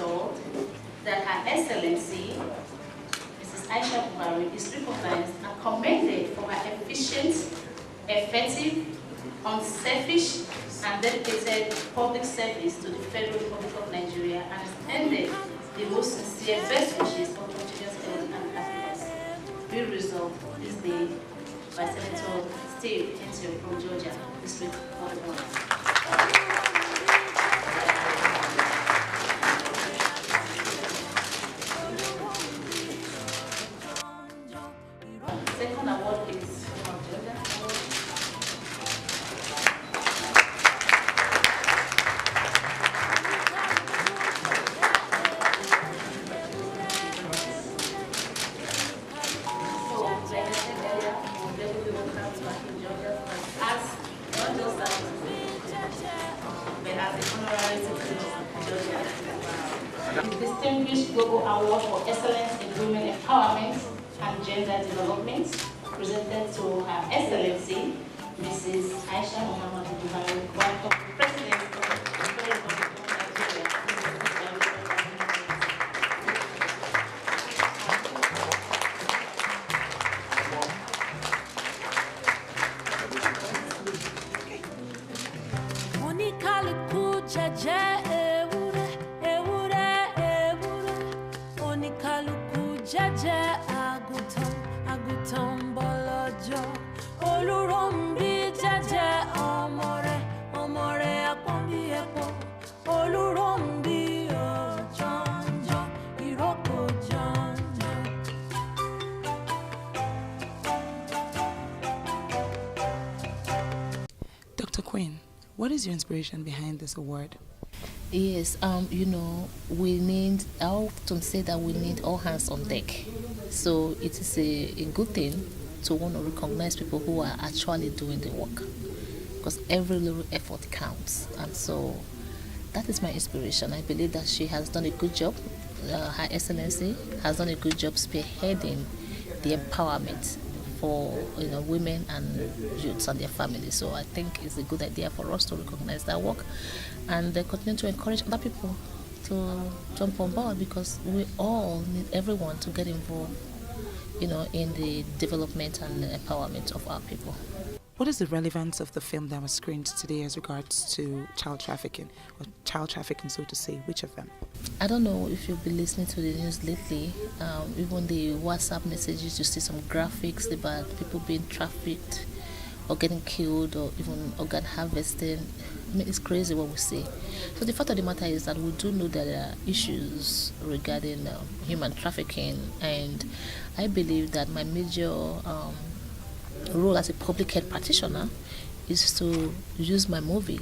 told that Her Excellency, Mrs. Aisha Buhari, is recognized and commended for her efficient, effective, unselfish, and dedicated public service to the Federal Republic of Nigeria and extended the most sincere best wishes for continuous health and happiness. Be resolved this day by Senator Steve Hensel from Georgia, District of Relevance. Second award is from Georgia. So, like I said earlier, we'll definitely welcome to back in Georgia as not just as but as an honorary citizen of Georgia. The Distinguished Global Award for Excellence in Women Empowerment and Gender Development, presented to Her Excellency, Mrs. Aisha Muhammad Buhari, wife of the President of the Federal Republic of Nigeria. Oníkálukú jẹ́jẹ́ ewúrẹ́, ewúrẹ́, ewúrẹ́. Oníkálukú jẹ́jẹ́ àgùntàn, àgùntàn ń bọ̀ lọ́jọ́. Olúròǹbí jẹ́jẹ́ ọmọ rẹ̀, ọmọ rẹ̀ apọ́n bí ẹ̀pọ̀. Olúròǹbí ò jọ̀njọ̀, ìrókò jọ̀njọ̀. Dr. Quinn, what is your inspiration behind this award? Yes, we need, I often say that we need all hands on deck. So it is a good thing to want to recognize people who are actually doing the work, because every little effort counts. And so that is my inspiration. I believe that she has done a good job. Her Excellency has done a good job spearheading the empowerment for women and youths and their families. So I think it's a good idea for us to recognize that work and continue to encourage other people to jump on board, because we all need everyone to get involved, in the development and the empowerment of our people. What is the relevance of the film that was screened today as regards to child trafficking, so to say? Which of them? I don't know if you've been listening to the news lately. Even the WhatsApp messages, you see some graphics about people being trafficked or getting killed or even organ harvesting. I mean, it's crazy what we see. So the fact of the matter is that we do know that there are issues regarding human trafficking, and I believe that my major role as a public health practitioner is to use my movie,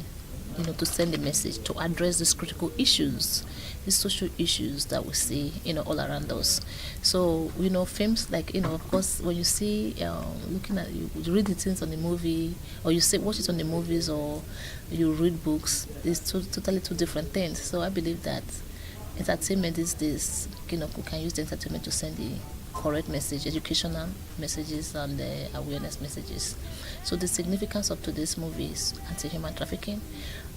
to send a message, to address these critical issues, these social issues that we see, all around us. So, films like, of course, when you see, looking at, you read the things on the movie, or you watch it on the movies, or you read books, it's totally two different things. So I believe that entertainment these days, we can use the entertainment to send the correct message, educational messages and awareness messages. So the significance of today's movie is anti-human trafficking.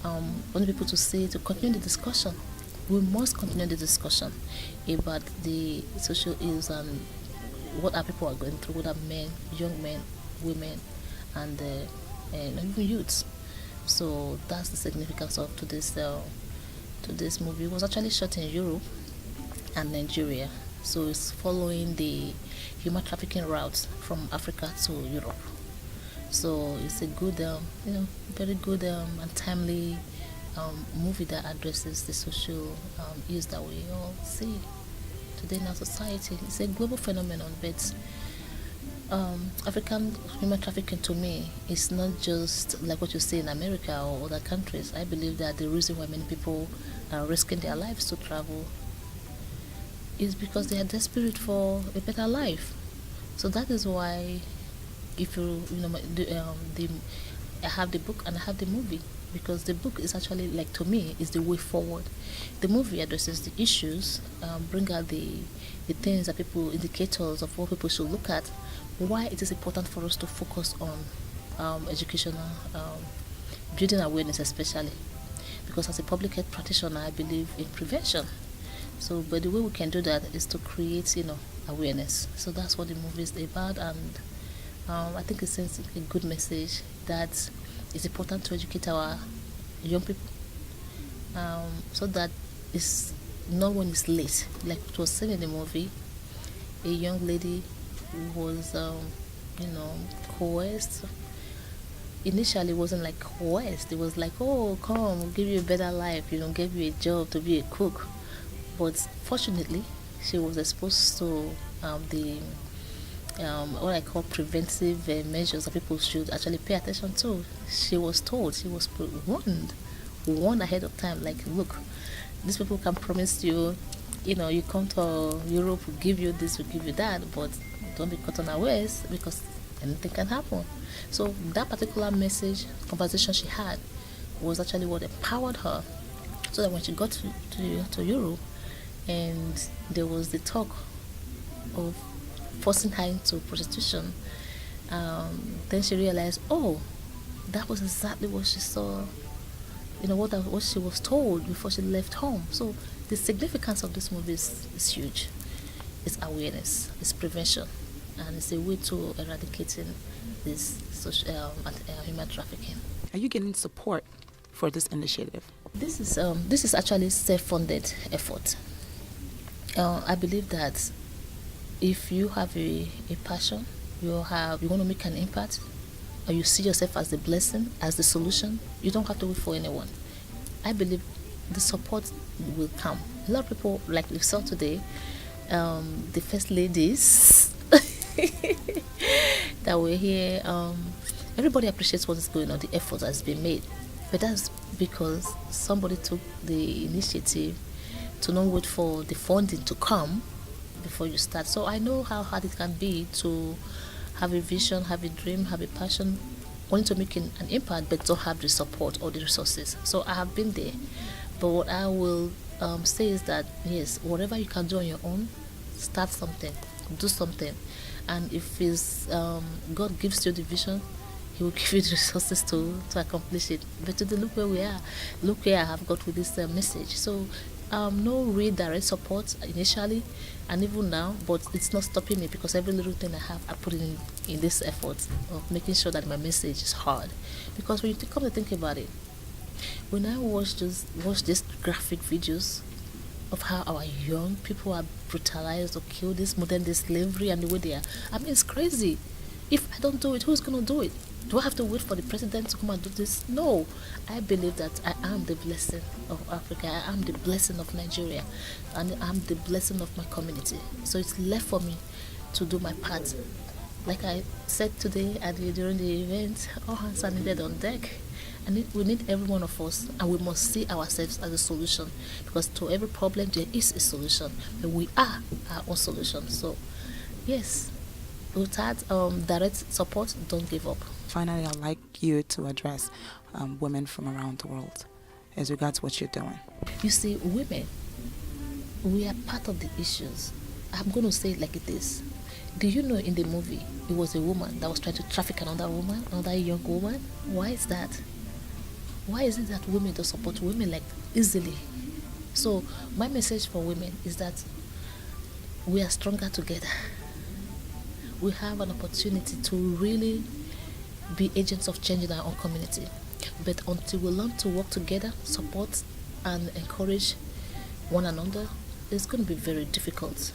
I want people to continue the discussion. We must continue the discussion about the social ills and what our people are going through, what are men, young men, women, and even youths. So that's the significance of today's movie. It was actually shot in Europe and Nigeria. So it's following the human trafficking routes from Africa to Europe. So it's a good, very good and timely movie that addresses the social ills that we all see today in our society. It's a global phenomenon, but African human trafficking to me is not just like what you see in America or other countries. I believe that the reason why many people are risking their lives to travel is because they are desperate for a better life. So that is why, if I have the book and I have the movie, because the book is actually, like, to me, is the way forward. The movie addresses the issues, bring out the things that indicators of what people should look at, why it is important for us to focus on educational, building awareness especially. Because as a public health practitioner, I believe in prevention. So, but the way we can do that is to create, awareness. So that's what the movie is about, and I think it sends a good message that it's important to educate our young people, so that it's not when it's late. Like it was said in the movie, a young lady was, coerced. Initially, it wasn't like coerced. It was like, oh, come, we'll give you a better life, give you a job to be a cook. But fortunately, she was exposed to the what I call preventive measures that people should actually pay attention to. She was told, she was warned ahead of time, like, look, these people can promise you, you come to Europe, we'll give you this, we'll give you that, but don't be caught unawares because anything can happen. So that particular conversation she had was actually what empowered her, so that when she got to Europe and there was the talk of forcing her into prostitution, then she realized, oh, that was exactly what she saw, what she was told before she left home. So the significance of this movie is huge. It's awareness, it's prevention, and it's a way to eradicating this social human trafficking. Are you getting support for this initiative? This is actually self-funded effort. I believe that if you have a passion, you want to make an impact, or you see yourself as the blessing, as the solution, you don't have to wait for anyone. I believe the support will come. A lot of people, like we saw today, the first ladies that were here, everybody appreciates what is going on, the effort has been made. But that's because somebody took the initiative to not wait for the funding to come before you start. So I know how hard it can be to have a vision, have a dream, have a passion, wanting to make an impact, but don't have the support or the resources. So I have been there. But what I will say is that, yes, whatever you can do on your own, start something, do something. And if God gives you the vision, He will give you the resources to accomplish it. But today, look where we are. Look where I have got with this message. So no real direct support initially and even now, but it's not stopping me, because every little thing I have, I put in this effort of making sure that my message is heard. Because when you come to think about it, when I watch these graphic videos of how our young people are brutalized or killed, this modern day slavery and the way they are, I mean, it's crazy. If I don't do it, who's going to do it? Do I have to wait for the president to come and do this? No. I believe that I am the blessing of Africa. I am the blessing of Nigeria. And I'm the blessing of my community. So it's left for me to do my part. Like I said today during the event, all hands are needed on deck. And we need every one of us, and we must see ourselves as a solution. Because to every problem, there is a solution. But we are our own solution. So, yes, without direct support, don't give up. Finally, I'd like you to address women from around the world as regards what you're doing. You see, women, we are part of the issues. I'm going to say it like it is. Do you know in the movie, it was a woman that was trying to traffic another woman, another young woman? Why is that? Why is it that women don't support women like easily? So my message for women is that we are stronger together. We have an opportunity to really be agents of change in our own community. But until we learn to work together, support and encourage one another, it's going to be very difficult.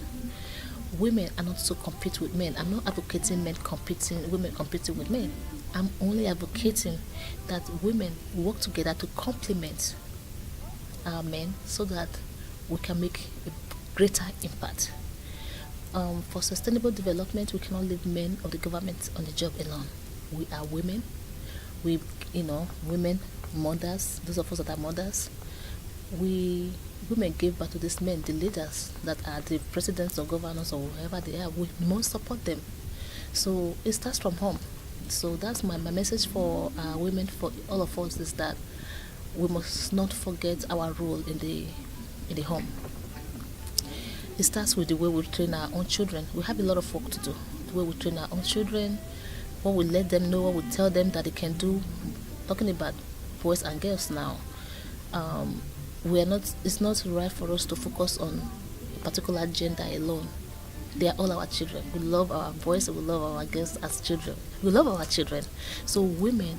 Women are not to compete with men. I'm not advocating women competing with men. I'm only advocating that women work together to complement our men so that we can make a greater impact. For sustainable development, we cannot leave men or the government on the job alone. We are women. Women, mothers, those of us that are mothers, women give birth to these men, the leaders that are the presidents or governors or whoever they are. We must support them. So it starts from home. So that's my message for women, for all of us, is that we must not forget our role in the home. It starts with the way we train our own children. We have a lot of work to do. The way we train our own children, what we let them know, what we tell them that they can do. Talking about boys and girls now, it's not right for us to focus on a particular gender alone. They are all our children. We love our boys, we love our girls as children. We love our children. So women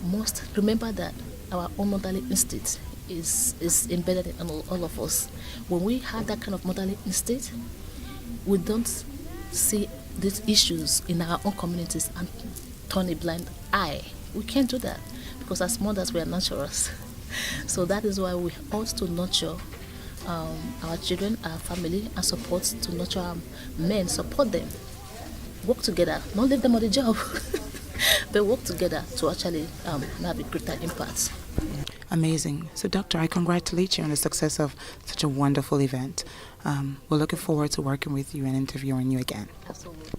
must remember that our own motherly instinct is embedded in all of us. When we have that kind of motherly instinct, we don't see these issues in our own communities and turn a blind eye. We can't do that because as mothers we are nurturers. So that is why we ought to nurture our children, our family, and support to nurture our men, support them, work together, not leave them on the job, but work together to actually have a greater impact. Amazing. So, Doctor, I congratulate you on the success of such a wonderful event. We're looking forward to working with you and interviewing you again. Absolutely.